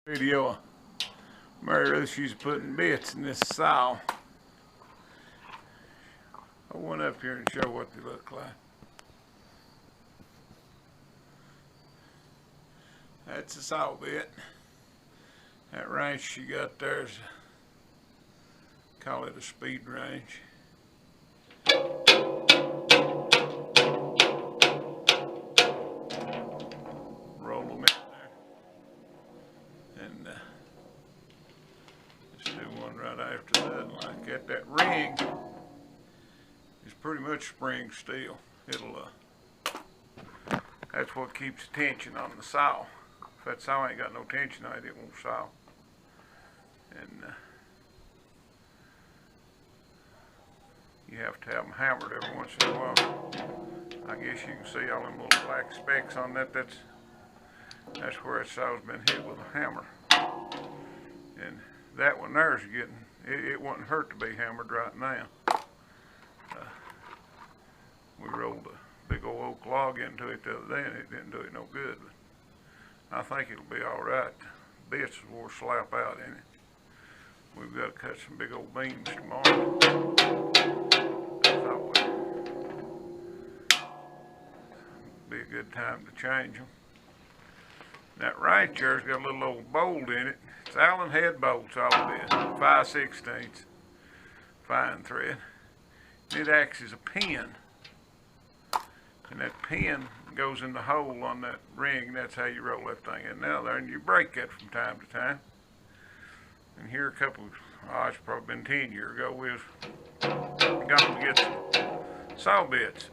Video of Mary Ruth. She's putting bits in this saw. I went up here and show what they look like. That's a saw bit. That wrench she got there is, call it a speed wrench. Roll them in there. And let's do one right after that, like that. That ring is pretty much spring steel. It'll that's what keeps the tension on the saw. If that saw ain't got no tension on it, it won't saw. And you have to have them hammered every once in a while. I guess you can see all them little black specks on that. That's where that saw's been hit with a hammer. And that one there's getting, it wouldn't hurt to be hammered right now. We rolled a big old oak log into it the other day and it didn't do it no good. But I think it'll be all right. Bits will slap out in it. We've got to cut some big old beams tomorrow. I thought it'd be a good time to change them. That right there's got a little old bolt in it. It's Allen head bolts, all it is. 5/16 fine thread. It acts as a pin. And that pin goes in the hole on that ring, and that's how you roll that thing in now there. And you break that from time to time. And here a couple, it's probably been 10 years ago, we was going to get some saw bits.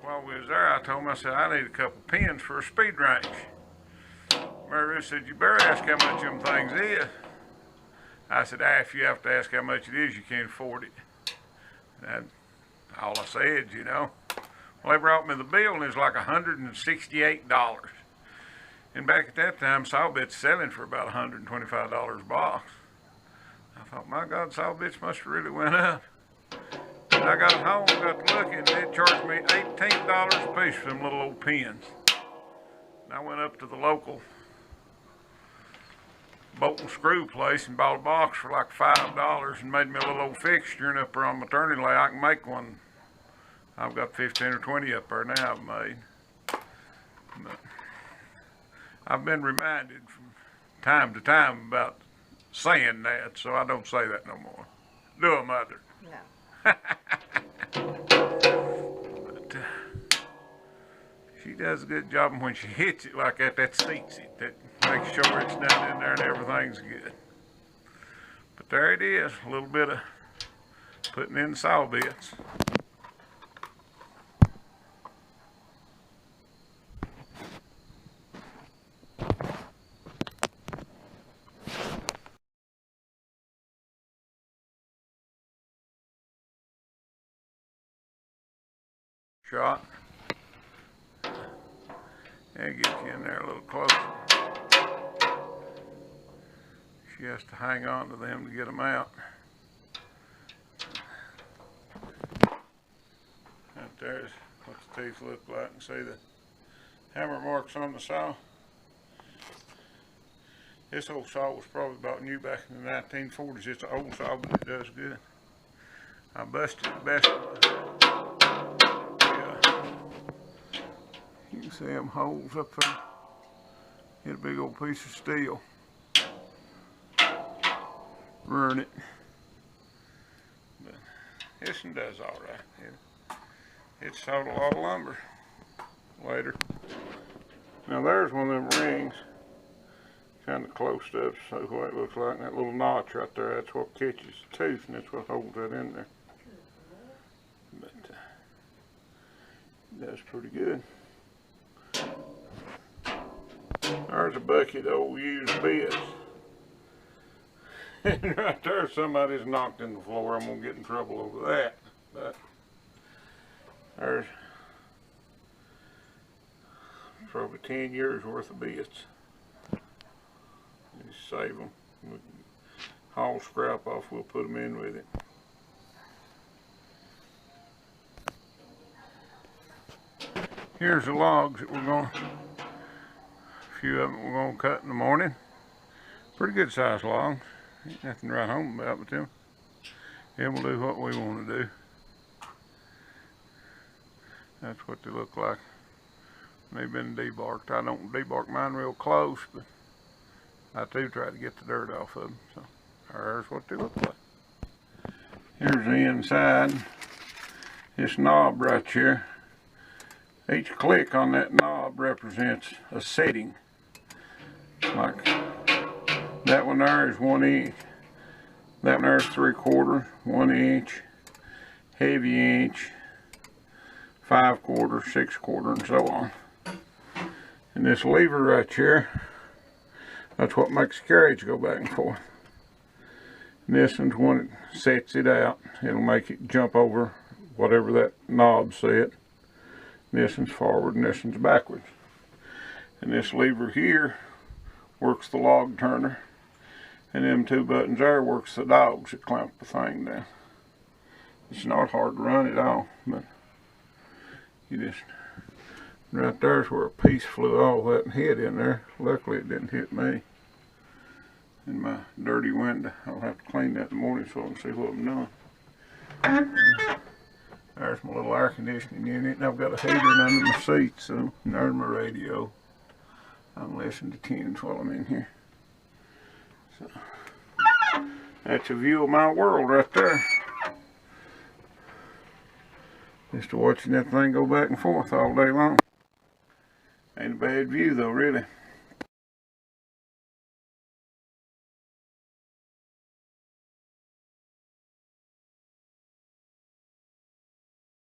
While we was there, I told him, I said, I need a couple pins for a speed wrench. Mary Ruth said, you better ask how much them things is. I said, if you have to ask how much it is, you can't afford it. That's all I said, you know. Well, they brought me the bill and it was like $168. And back at that time, saw bits selling for about $125 a box. I thought, my God, saw bits must have really went up. And I got home, got to looking, and it charged me $18 a piece for them little old pins. And I went up to the local bolt and screw place and bought a box for like $5 and made me a little old fixture. And up there on maternity lay, I can make one. I've got 15 or 20 up there now I've made. But I've been reminded from time to time about saying that, so I don't say that no more. Do a mother? No. But she does a good job, and when she hits it like that, that seats it. That makes sure it's down in there and everything's good. But there it is, a little bit of putting in the saw bits. Shot. And get you in there a little closer. She has to hang on to them to get them out. Right there's what the teeth look like, and see the hammer marks on the saw. This old saw was probably bought new back in the 1940s. It's an old saw, but it does good. I busted the best of it. You can see them holes up there. Hit a big old piece of steel. Ruin it. But this one does all right. It's sold a lot of lumber later. Now there's one of them rings. Kind of close up, so what it looks like. And that little notch right there, that's what catches the tooth, and that's what holds that in there. But that's pretty good. There's a bucket of old used bits. And right there, somebody's knocked in the floor. I'm gonna get in trouble over that. But there's probably 10 years worth of bits. Just save them. Haul scrap off, we'll put them in with it. Here's the logs that we're gonna A few of them we're going to cut in the morning. Pretty good size logs. Ain't nothing to write home about with them. Then we'll do what we want to do. That's what they look like. They've been debarked. I don't debark mine real close, but I do try to get the dirt off of them. So there's what they look like. Here's the inside. This knob right here. Each click on that knob represents a setting. Like that one there is 1 inch. That one there is 3/4, 1 inch, heavy inch, 5/4, 6/4, and so on. And this lever right here, that's what makes the carriage go back and forth. And this one's when it sets it out. It'll make it jump over whatever that knob said. This one's forward and this one's backwards. And this lever here works the log turner. And them 2 buttons there works the dogs that clamp the thing down. It's not hard to run at all, but you just, right there's where a piece flew off that and hit in there. Luckily it didn't hit me. In my dirty window. I'll have to clean that in the morning so I can see what I'm doing. There's my little air conditioning unit, and I've got a heater under my seat, so there's my radio. I'm listening to tunes while I'm in here. So that's a view of my world right there. Just watching that thing go back and forth all day long. Ain't a bad view though, really.